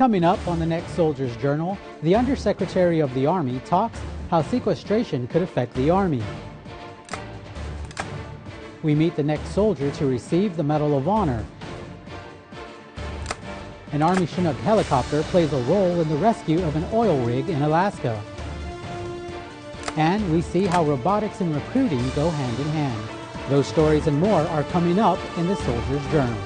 Coming up on the next Soldier's Journal, the Undersecretary of the Army talks how sequestration could affect the Army. We meet the next soldier to receive the Medal of Honor. An Army Chinook helicopter plays a role in the rescue of an oil rig in Alaska. And we see how robotics and recruiting go hand in hand. Those stories and more are coming up in the Soldier's Journal.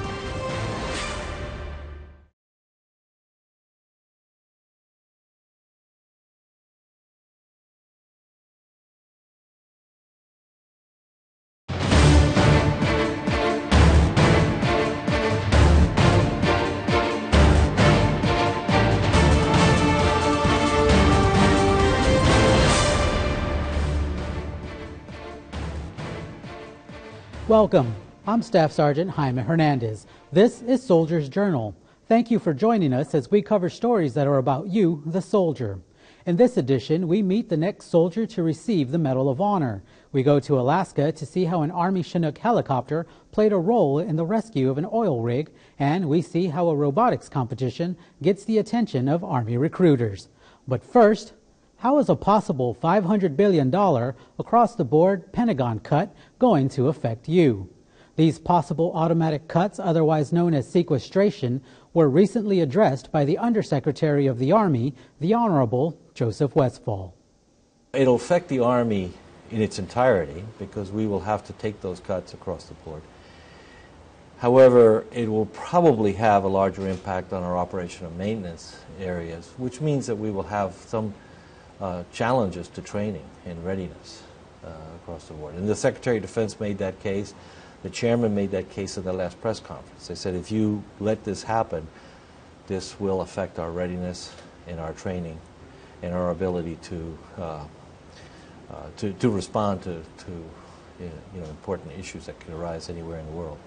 Welcome. I'm Staff Sergeant Jaime Hernandez. This is Soldier's Journal. Thank you for joining us as we cover stories that are about you, the soldier. In this edition, we meet the next soldier to receive the Medal of Honor. We go to Alaska to see how an Army Chinook helicopter played a role in the rescue of an oil rig, and we see how a robotics competition gets the attention of Army recruiters. But first, how is a possible $500 billion across-the-board Pentagon cut going to affect you? These possible automatic cuts, otherwise known as sequestration, were recently addressed by the Undersecretary of the Army, the Honorable Joseph Westfall. It'll affect the Army in its entirety because we will have to take those cuts across the board. However, it will probably have a larger impact on our operational maintenance areas, which means that we will have some challenges to training and readiness across the board. And the Secretary of Defense made that case. The chairman made that case at the last press conference. They said if you let this happen, this will affect our readiness and our training and our ability to respond to important issues that could arise anywhere in the world.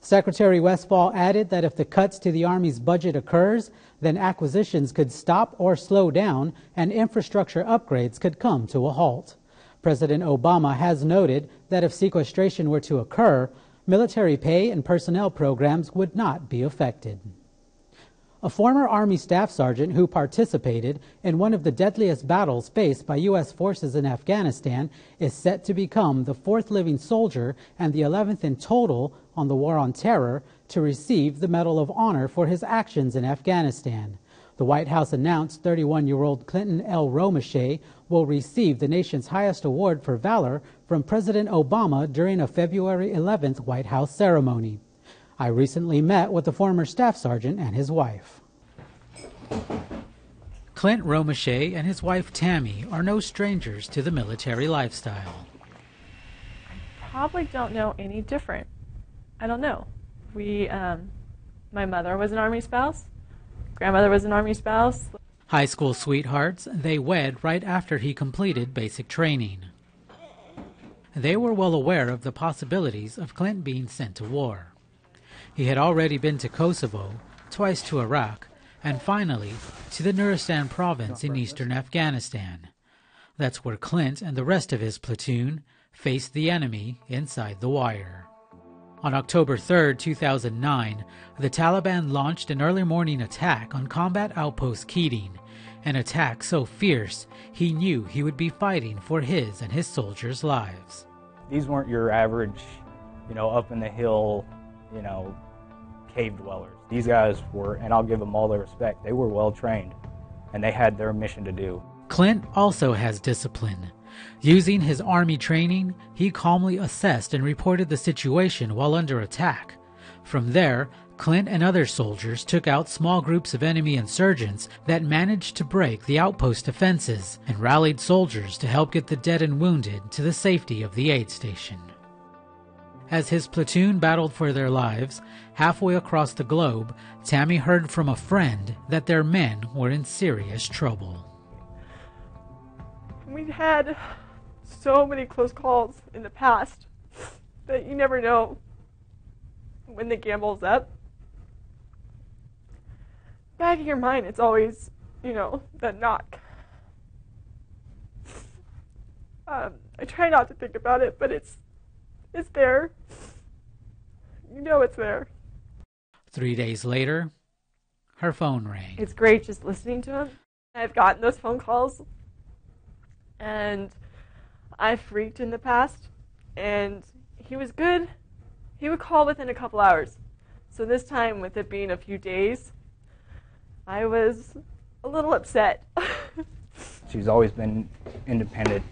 Secretary Westfall added that if the cuts to the Army's budget occurs, then acquisitions could stop or slow down and infrastructure upgrades could come to a halt. President Obama has noted that if sequestration were to occur, military pay and personnel programs would not be affected. A former Army Staff Sergeant who participated in one of the deadliest battles faced by U.S. forces in Afghanistan is set to become the fourth living soldier and the 11th in total on the War on Terror to receive the Medal of Honor for his actions in Afghanistan. The White House announced 31-year-old Clint Romesha will receive the nation's highest award for valor from President Obama during a February 11th White House ceremony. I recently met with the former staff sergeant and his wife. Clint Romesha and his wife Tammy are no strangers to the military lifestyle. Probably don't know any different. I don't know. My mother was an Army spouse. Grandmother was an Army spouse. High school sweethearts, they wed right after he completed basic training. They were well aware of the possibilities of Clint being sent to war. He had already been to Kosovo, twice to Iraq, and finally to the Nuristan province in eastern Afghanistan. That's where Clint and the rest of his platoon faced the enemy inside the wire. On October 3, 2009, the Taliban launched an early morning attack on combat outpost Keating, an attack so fierce he knew he would be fighting for his and his soldiers' lives. These weren't your average, up in the hill, cave dwellers. These guys were, and I'll give them all their respect, they were well trained and they had their mission to do. Clint also has discipline. Using his Army training, he calmly assessed and reported the situation while under attack. From there, Clint and other soldiers took out small groups of enemy insurgents that managed to break the outpost defenses and rallied soldiers to help get the dead and wounded to the safety of the aid station. As his platoon battled for their lives, halfway across the globe, Tammy heard from a friend that their men were in serious trouble. We've had so many close calls in the past that you never know when the gamble's up. Back in your mind, it's always, that knock. I try not to think about it, but it's there. It's there. 3 days later, her phone rang. It's great just listening to him. I've gotten those phone calls, and I freaked in the past, and he was good. He would call within a couple hours. So this time, with it being a few days, I was a little upset. She's always been independent.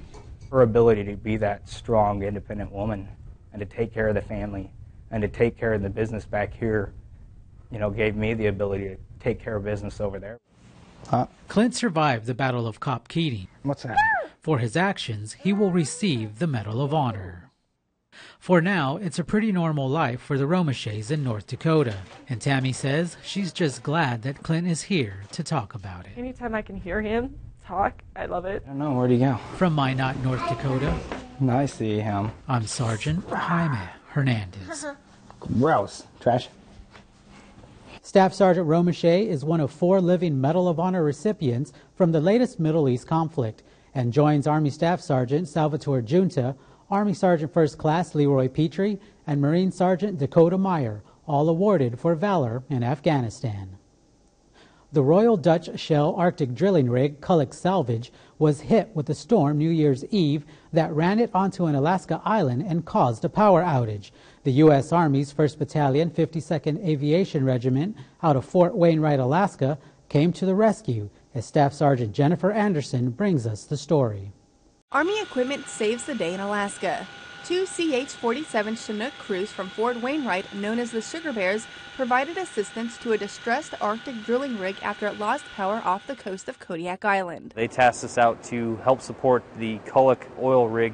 Her ability to be that strong, independent woman and to take care of the family and to take care of the business back here, you know, gave me the ability to take care of business over there. Clint survived the Battle of Cop Keating. What's that? For his actions, he will receive the Medal of Honor. For now, it's a pretty normal life for the Romeshas in North Dakota. And Tammy says she's just glad that Clint is here to talk about it. Anytime I can hear him talk, I love it. I don't know, where'd he go? From Minot, North Dakota, I see him. I'm Sergeant Jaime Hernandez. Gross. Trash. Staff Sergeant Romesha is one of 4 living Medal of Honor recipients from the latest Middle East conflict and joins Army Staff Sergeant Salvatore Junta, Army Sergeant First Class Leroy Petrie, and Marine Sergeant Dakota Meyer, all awarded for valor in Afghanistan. The Royal Dutch Shell Arctic drilling rig Kullik Salvage was hit with a storm New Year's Eve that ran it onto an Alaska island and caused a power outage. The U.S. Army's 1st Battalion, 52nd Aviation Regiment out of Fort Wainwright, Alaska, came to the rescue as Staff Sergeant Jennifer Anderson brings us the story. Army equipment saves the day in Alaska. 2 CH-47 Chinook crews from Fort Wainwright, known as the Sugar Bears, provided assistance to a distressed Arctic drilling rig after it lost power off the coast of Kodiak Island. They tasked us out to help support the Kullik oil rig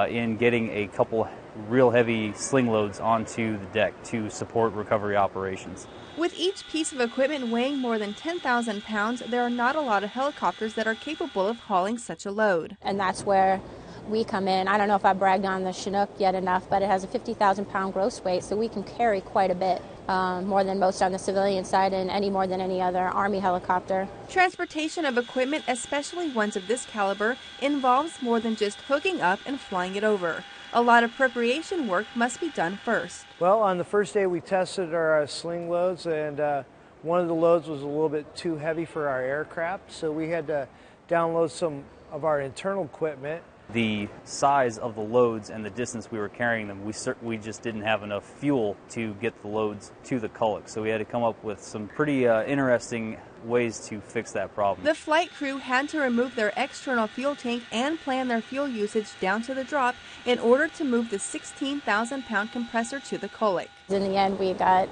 in getting a couple real heavy sling loads onto the deck to support recovery operations. With each piece of equipment weighing more than 10,000 pounds, there are not a lot of helicopters that are capable of hauling such a load. And that's where we come in. I don't know if I bragged on the Chinook yet enough, but it has a 50,000 pound gross weight, so we can carry quite a bit, more than most on the civilian side and any more than any other Army helicopter. Transportation of equipment, especially ones of this caliber, involves more than just hooking up and flying it over. A lot of preparation work must be done first. Well, on the first day we tested our sling loads, and one of the loads was a little bit too heavy for our aircraft, so we had to download some of our internal equipment. The size of the loads and the distance we were carrying them, we just didn't have enough fuel to get the loads to the Kullik, so we had to come up with some pretty interesting ways to fix that problem. The flight crew had to remove their external fuel tank and plan their fuel usage down to the drop in order to move the 16,000 pound compressor to the Kullik. In the end, we got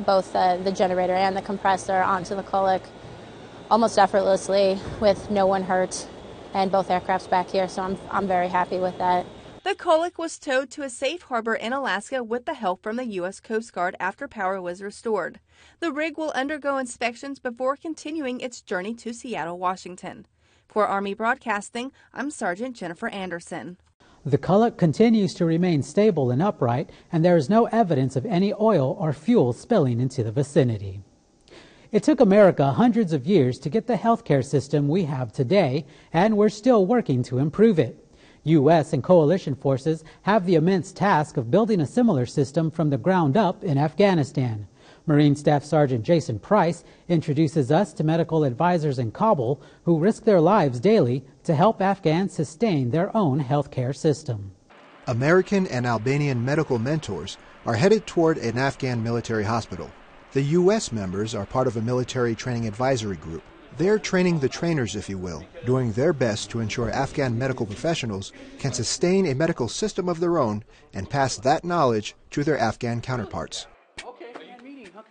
both the generator and the compressor onto the Kullik almost effortlessly with no one hurt, and both aircrafts back here, so I'm very happy with that. The Kullik was towed to a safe harbor in Alaska with the help from the U.S. Coast Guard after power was restored. The rig will undergo inspections before continuing its journey to Seattle, Washington. For Army Broadcasting, I'm Sergeant Jennifer Anderson. The Kullik continues to remain stable and upright, and there is no evidence of any oil or fuel spilling into the vicinity. It took America hundreds of years to get the healthcare system we have today, and we're still working to improve it. U.S. and coalition forces have the immense task of building a similar system from the ground up in Afghanistan. Marine Staff Sergeant Jason Price introduces us to medical advisors in Kabul who risk their lives daily to help Afghans sustain their own healthcare system. American and Albanian medical mentors are headed toward an Afghan military hospital. The U.S. members are part of a military training advisory group. They're training the trainers, if you will, doing their best to ensure Afghan medical professionals can sustain a medical system of their own and pass that knowledge to their Afghan counterparts.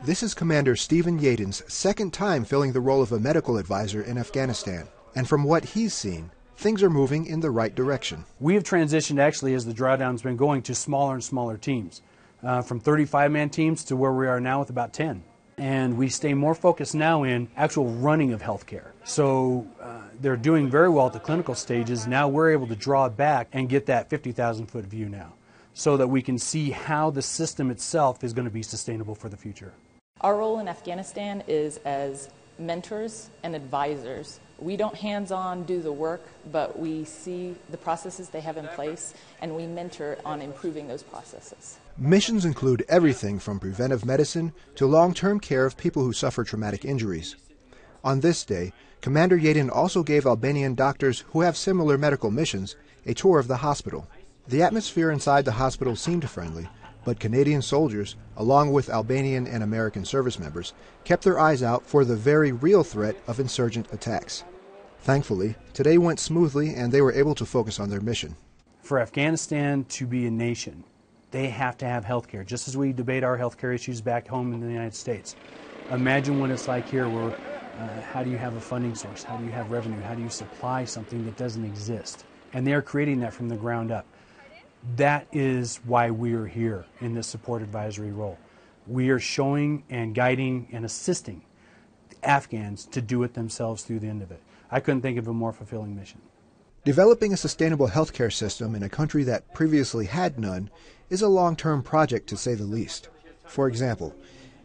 This is Commander Stephen Yaden's second time filling the role of a medical advisor in Afghanistan, and from what he's seen, things are moving in the right direction. We have transitioned actually as the drawdown's been going to smaller and smaller teams, from 35-man teams to where we are now with about 10. And we stay more focused now in actual running of healthcare. So they're doing very well at the clinical stages. Now we're able to draw back and get that 50,000-foot view now so that we can see how the system itself is going to be sustainable for the future. Our role in Afghanistan is as mentors and advisors. We don't hands-on do the work, but we see the processes they have in place, and we mentor on improving those processes. Missions include everything from preventive medicine to long-term care of people who suffer traumatic injuries. On this day, Commander Yadin also gave Albanian doctors who have similar medical missions a tour of the hospital. The atmosphere inside the hospital seemed friendly, but Canadian soldiers, along with Albanian and American service members, kept their eyes out for the very real threat of insurgent attacks. Thankfully, today went smoothly and they were able to focus on their mission. For Afghanistan to be a nation, they have to have health care, just as we debate our health care issues back home in the United States. Imagine what it's like here where how do you have a funding source? How do you have revenue? How do you supply something that doesn't exist? And they're creating that from the ground up. That is why we're here in this support advisory role. We are showing and guiding and assisting the Afghans to do it themselves through the end of it. I couldn't think of a more fulfilling mission. Developing a sustainable healthcare system in a country that previously had none is a long-term project, to say the least. For example,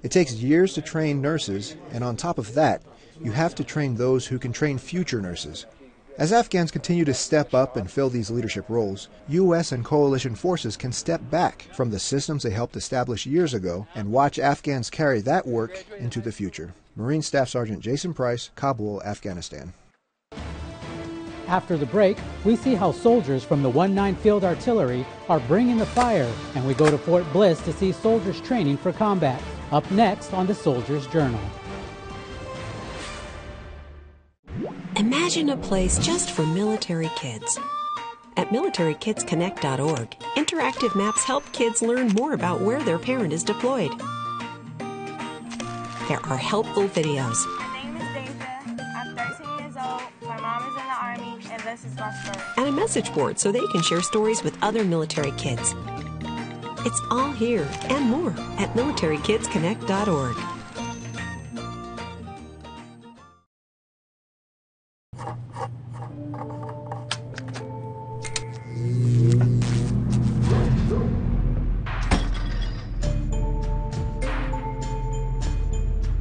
it takes years to train nurses, and on top of that, you have to train those who can train future nurses. As Afghans continue to step up and fill these leadership roles, U.S. and coalition forces can step back from the systems they helped establish years ago and watch Afghans carry that work into the future. Marine Staff Sergeant Jason Price, Kabul, Afghanistan. After the break, we see how soldiers from the 1-9 Field Artillery are bringing the fire, and we go to Fort Bliss to see soldiers training for combat. Up next on the Soldier's Journal. Imagine a place just for military kids. At militarykidsconnect.org, interactive maps help kids learn more about where their parent is deployed. There are helpful videos. My name is Deja. I'm 13 years old. My mom is in the Army, and this is my story. And a message board so they can share stories with other military kids. It's all here and more at militarykidsconnect.org.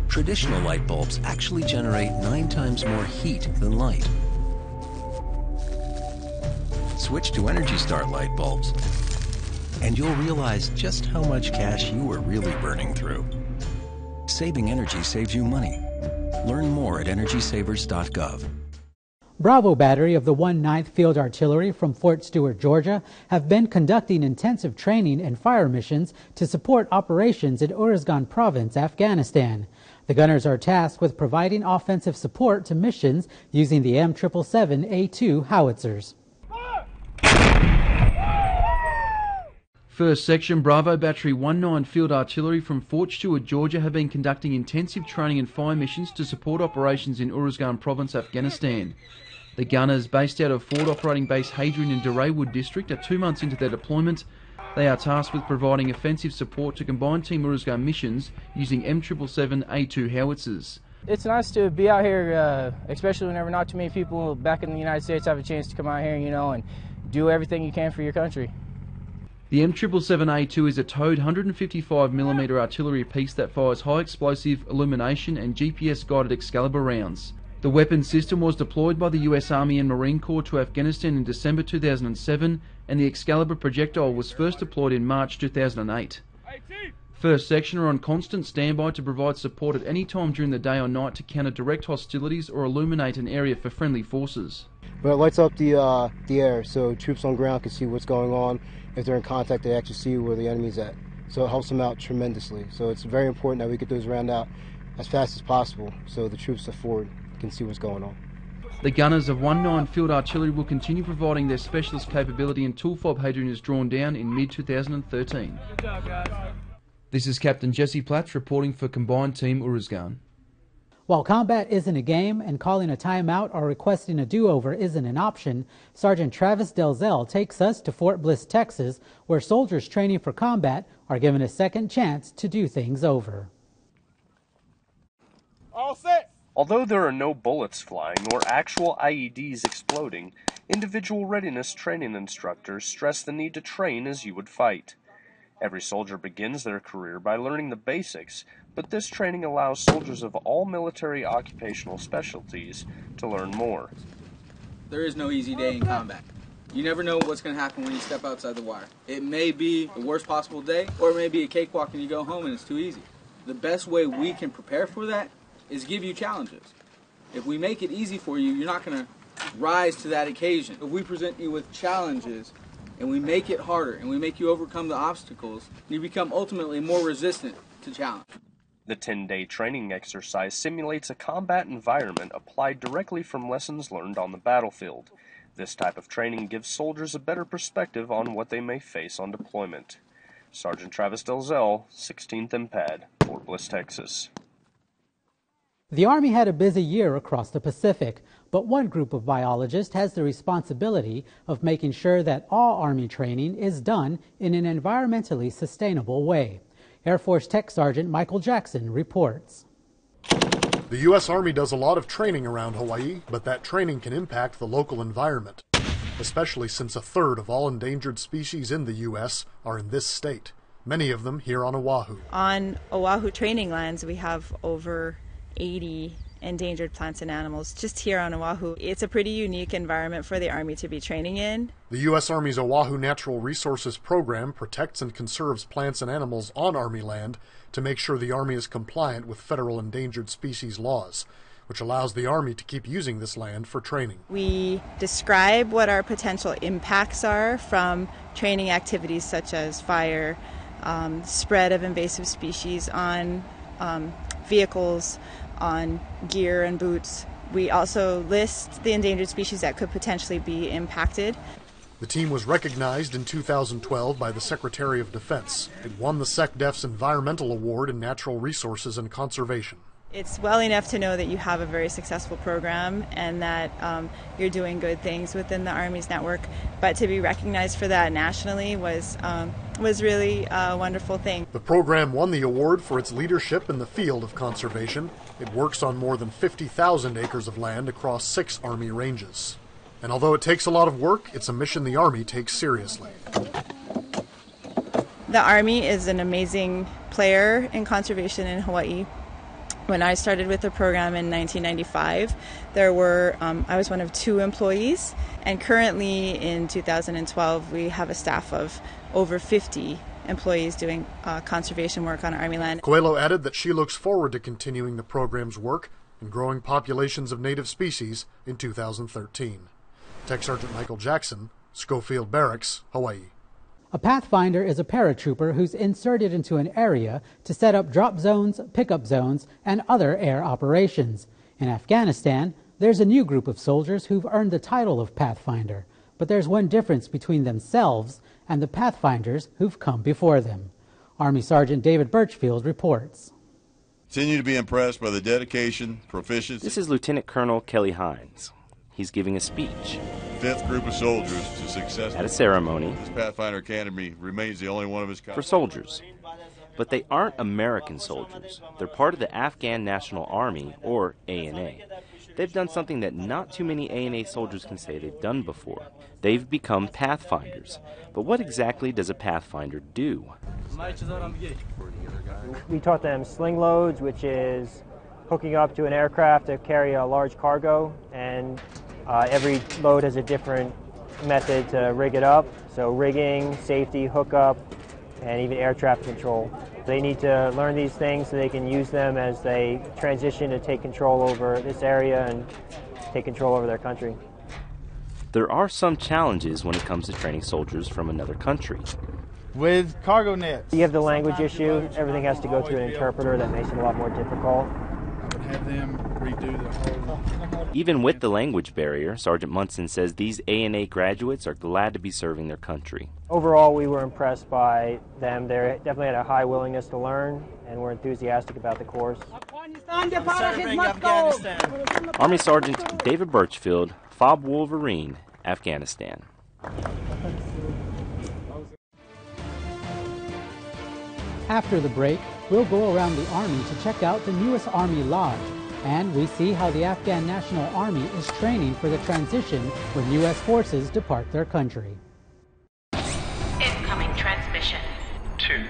Traditional light bulbs actually generate 9 times more heat than light. Switch to Energy Star light bulbs, and you'll realize just how much cash you are really burning through. Saving energy saves you money. Learn more at EnergySavers.gov. Bravo Battery of the 1-9th Field Artillery from Fort Stewart, Georgia, have been conducting intensive training and fire missions to support operations in Uruzgan Province, Afghanistan. The gunners are tasked with providing offensive support to missions using the M777A2 howitzers. First Section Bravo Battery 1-9 Field Artillery from Fort Stewart, Georgia have been conducting intensive training and fire missions to support operations in Uruzgan Province, Afghanistan. The gunners, based out of Fort Operating Base Hadrian in Duraywood District, are 2 months into their deployment. They are tasked with providing offensive support to Combined Team Uruzgan missions using M777A2 howitzers. It's nice to be out here, especially whenever not too many people back in the United States have a chance to come out here, and do everything you can for your country. The M777A2 is a towed 155mm artillery piece that fires high explosive, illumination and GPS-guided Excalibur rounds. The weapon system was deployed by the US Army and Marine Corps to Afghanistan in December 2007, and the Excalibur projectile was first deployed in March 2008. First Section are on constant standby to provide support at any time during the day or night to counter direct hostilities or illuminate an area for friendly forces. But it lights up the air so troops on ground can see what's going on. If they're in contact, they actually see where the enemy's at. So it helps them out tremendously. So it's very important that we get those round out as fast as possible so the troops forward can see what's going on. The gunners of 1-9 Field Artillery will continue providing their specialist capability until FOB Hadrian is drawn down in mid-2013. Good job, guys. This is Captain Jesse Platts reporting for Combined Team Uruzgan. While combat isn't a game and calling a timeout or requesting a do-over isn't an option, Sergeant Travis Delzell takes us to Fort Bliss, Texas, where soldiers training for combat are given a second chance to do things over. All set! Although there are no bullets flying or actual IEDs exploding, individual readiness training instructors stress the need to train as you would fight. Every soldier begins their career by learning the basics, but this training allows soldiers of all military occupational specialties to learn more. There is no easy day in combat. You never know what's going to happen when you step outside the wire. It may be the worst possible day, or it may be a cakewalk and you go home and it's too easy. The best way we can prepare for that is give you challenges. If we make it easy for you, you're not going to rise to that occasion. If we present you with challenges and we make it harder and we make you overcome the obstacles, you become ultimately more resistant to challenge. The 10-day training exercise simulates a combat environment applied directly from lessons learned on the battlefield. This type of training gives soldiers a better perspective on what they may face on deployment. Sergeant Travis Delzell, 16th MPAD, Fort Bliss, Texas. The Army had a busy year across the Pacific, but one group of biologists has the responsibility of making sure that all Army training is done in an environmentally sustainable way. Air Force Tech Sergeant Michael Jackson reports. The U.S. Army does a lot of training around Hawaii, but that training can impact the local environment, especially since a third of all endangered species in the U.S. are in this state, many of them here on Oahu. On Oahu training lands, we have over 80 endangered plants and animals just here on Oahu. It's a pretty unique environment for the Army to be training in. The U.S. Army's Oahu Natural Resources Program protects and conserves plants and animals on Army land to make sure the Army is compliant with federal endangered species laws, which allows the Army to keep using this land for training. We describe what our potential impacts are from training activities such as fire, spread of invasive species on vehicles, on gear and boots. We also list the endangered species that could potentially be impacted. The team was recognized in 2012 by the Secretary of Defense. It won the SecDef's Environmental Award in Natural Resources and Conservation. It's well enough to know that you have a very successful program and that you're doing good things within the Army's network, but to be recognized for that nationally was really a wonderful thing. The program won the award for its leadership in the field of conservation. It works on more than 50,000 acres of land across 6 Army ranges. And although it takes a lot of work, it's a mission the Army takes seriously. The Army is an amazing player in conservation in Hawaii. When I started with the program in 1995, I was one of 2 employees, and currently in 2012 we have a staff of over 50 employees doing conservation work on Army land. Coelho added that she looks forward to continuing the program's work and growing populations of native species in 2013. Tech Sergeant Michael Jackson, Schofield Barracks, Hawaii. A pathfinder is a paratrooper who's inserted into an area to set up drop zones, pickup zones, and other air operations. In Afghanistan, there's a new group of soldiers who've earned the title of pathfinder, but there's one difference between themselves and the pathfinders who've come before them. Army Sergeant David Birchfield reports. Continue to be impressed by the dedication, proficiency. This is Lieutenant Colonel Kelly Hines. He's giving a speech. 5th group of soldiers to success at a ceremony. This Pathfinder Academy remains the only one of its kind. For soldiers. But they aren't American soldiers. They're part of the Afghan National Army, or ANA. They've done something that not too many ANA soldiers can say they've done before. They've become pathfinders. But what exactly does a pathfinder do? We taught them sling loads, which is hooking up to an aircraft to carry a large cargo, and every load has a different method to rig it up. So rigging, safety, hookup, and even air traffic control. They need to learn these things so they can use them as they transition to take control over this area and take control over their country. There are some challenges when it comes to training soldiers from another country. With cargo nets, you have the language issue. Everything has to go through an interpreter. That makes it a lot more difficult. Have them redo the whole. Even with the language barrier, Sergeant Munson says these ANA graduates are glad to be serving their country. Overall, we were impressed by them. They definitely had a high willingness to learn, and were enthusiastic about the course. Army Sergeant David Birchfield, FOB Wolverine, Afghanistan. After the break, we'll go around the Army to check out the newest Army Lodge, and we see how the Afghan National Army is training for the transition when U.S. forces depart their country. Incoming transmission. 2,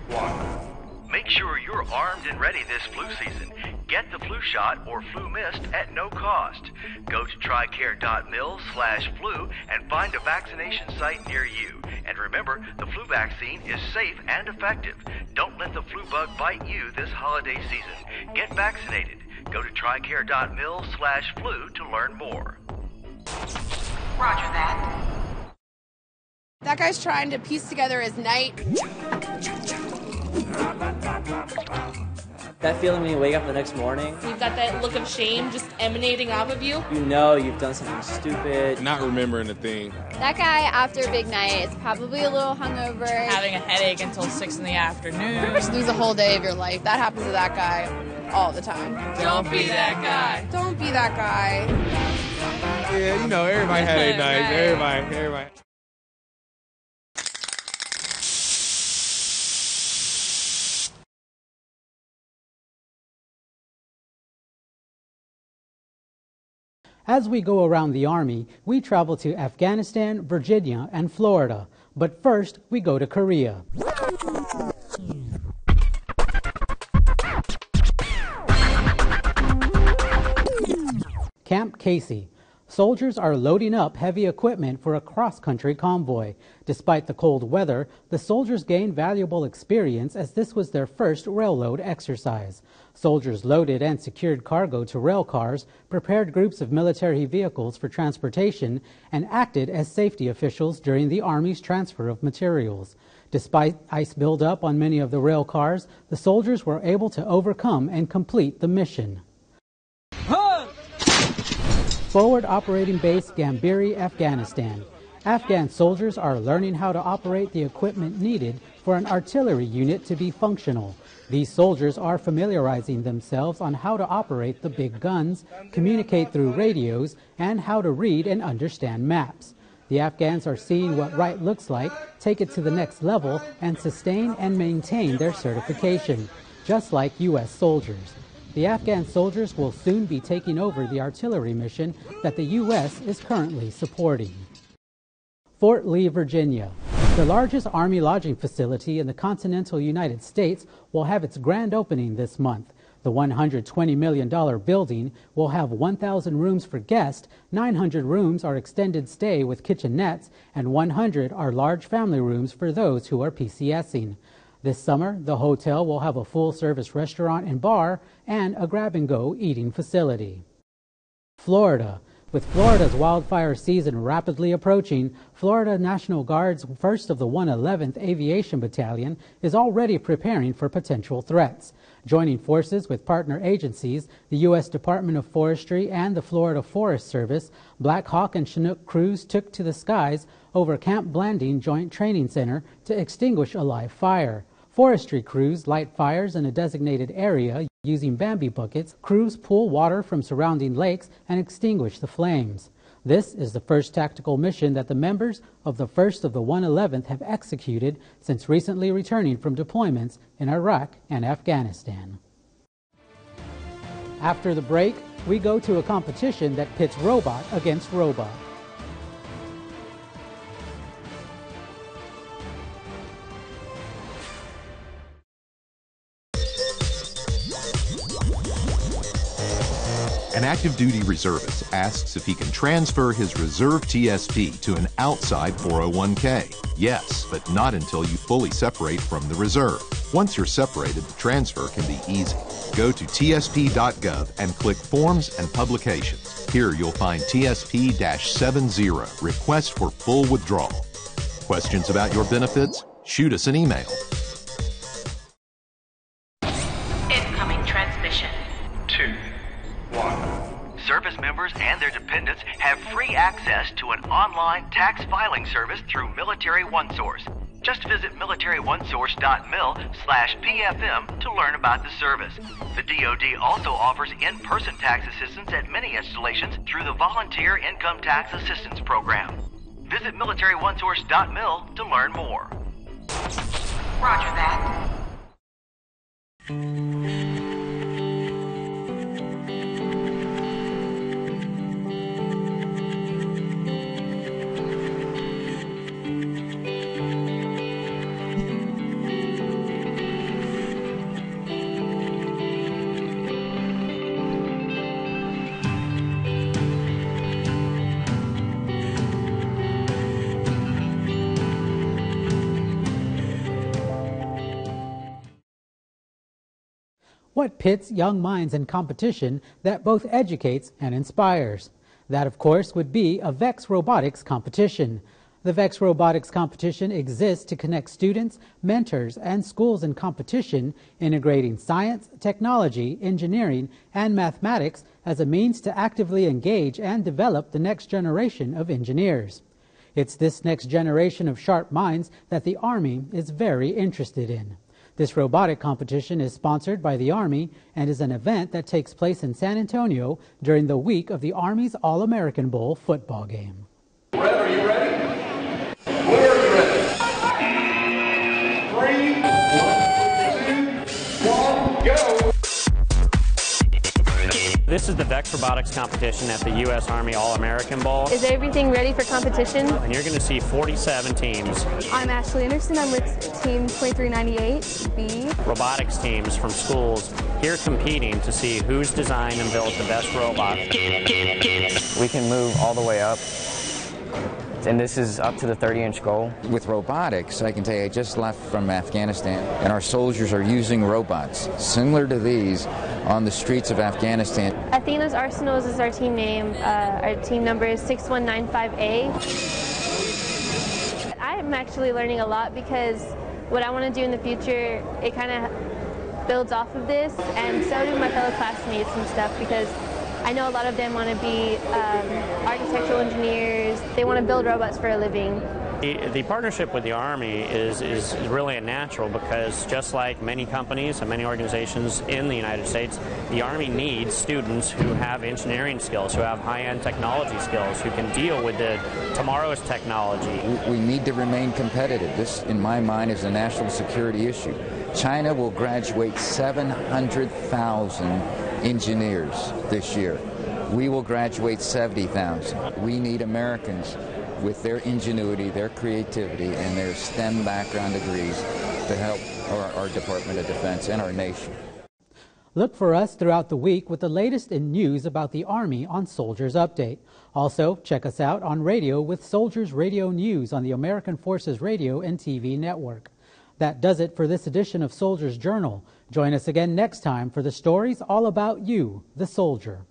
1. Make sure sure you're armed and ready this flu season. Get the flu shot or flu mist at no cost. Go to tricare.mil/flu and find a vaccination site near you. And remember, the flu vaccine is safe and effective. Don't let the flu bug bite you this holiday season. Get vaccinated. Go to tricare.mil/flu to learn more. Roger that. That guy's trying to piece together his night. That feeling when you wake up the next morning. You've got that look of shame just emanating off of you. You know you've done something stupid. Not remembering a thing. That guy, after a big night, is probably a little hungover. Having a headache until 6 in the afternoon. Pretty much lose a whole day of your life. That happens to that guy all the time. Don't be that guy. Don't be that guy. Yeah, you know, everybody had a night. Right. Everybody. As we go around the Army, we travel to Afghanistan, Virginia, and Florida. But first, we go to Korea. Camp Casey. Soldiers are loading up heavy equipment for a cross-country convoy. Despite the cold weather, the soldiers gained valuable experience as this was their first railroad exercise. Soldiers loaded and secured cargo to rail cars, prepared groups of military vehicles for transportation, and acted as safety officials during the Army's transfer of materials. Despite ice buildup on many of the rail cars, the soldiers were able to overcome and complete the mission. Forward Operating Base Gambiri, Afghanistan. Afghan soldiers are learning how to operate the equipment needed for an artillery unit to be functional. These soldiers are familiarizing themselves on how to operate the big guns, communicate through radios, and how to read and understand maps. The Afghans are seeing what right looks like, take it to the next level, and sustain and maintain their certification, just like U.S. soldiers. The Afghan soldiers will soon be taking over the artillery mission that the U.S. is currently supporting. Fort Lee, Virginia. The largest Army lodging facility in the continental United States will have its grand opening this month. The $120 million building will have 1,000 rooms for guests, 900 rooms are extended stay with kitchenettes, and 100 are large family rooms for those who are PCSing. This summer, the hotel will have a full-service restaurant and bar and a grab-and-go eating facility. Florida. With Florida's wildfire season rapidly approaching, Florida National Guard's 1st of the 111th Aviation Battalion is already preparing for potential threats. Joining forces with partner agencies, the U.S. Department of Forestry and the Florida Forest Service, Black Hawk and Chinook crews took to the skies over Camp Blanding Joint Training Center to extinguish a live fire. Forestry crews light fires in a designated area using Bambi buckets. Crews pull water from surrounding lakes and extinguish the flames. This is the first tactical mission that the members of the 1st of the 111th have executed since recently returning from deployments in Iraq and Afghanistan. After the break, we go to a competition that pits robot against robot. An active duty reservist asks if he can transfer his reserve TSP to an outside 401k. Yes, but not until you fully separate from the reserve. Once you're separated, the transfer can be easy. Go to tsp.gov and click Forms and Publications. Here you'll find TSP-70, Request for Full Withdrawal. Questions about your benefits? Shoot us an email. Incoming transmission. 2, 1. Service members and their dependents have free access to an online tax filing service through Military OneSource. Just visit militaryonesource.mil/PFM to learn about the service. The DoD also offers in-person tax assistance at many installations through the Volunteer Income Tax Assistance Program. Visit militaryonesource.mil to learn more. Roger that. What pits young minds in competition that both educates and inspires? That, of course, would be a VEX Robotics competition. The VEX Robotics competition exists to connect students, mentors, and schools in competition, integrating science, technology, engineering, and mathematics as a means to actively engage and develop the next generation of engineers. It's this next generation of sharp minds that the Army is very interested in. This robotic competition is sponsored by the Army and is an event that takes place in San Antonio during the week of the Army's All-American Bowl football game. Red, are you ready? Where are you ready? 3, 2, 1, go! This is the VEX Robotics competition at the U.S. Army All-American Bowl. Is everything ready for competition? And you're going to see 47 teams. I'm Ashley Anderson. I'm with Team 2398B. Robotics teams from schools here competing to see who's designed and built the best robot. We can move all the way up. And this is up to the 30-inch goal. With robotics, I can tell you, I just left from Afghanistan, and our soldiers are using robots similar to these on the streets of Afghanistan. Athena's Arsenals is our team name. Our team number is 6195A. I'm actually learning a lot because what I want to do in the future, it kind of builds off of this, and so do my fellow classmates and stuff, because I know a lot of them want to be architectural engineers. They want to build robots for a living. The partnership with the Army is really a natural, because just like many companies and many organizations in the United States, the Army needs students who have engineering skills, who have high-end technology skills, who can deal with tomorrow's technology. We need to remain competitive. This, in my mind, is a national security issue. China will graduate 700,000 engineers this year. We will graduate 70,000. We need Americans with their ingenuity, their creativity, and their STEM background degrees to help our Department of Defense and our nation. Look for us throughout the week with the latest in news about the Army on Soldiers Update. Also, check us out on radio with Soldiers Radio News on the American Forces Radio and TV network. That does it for this edition of Soldiers Journal. Join us again next time for the stories all about you, the soldier.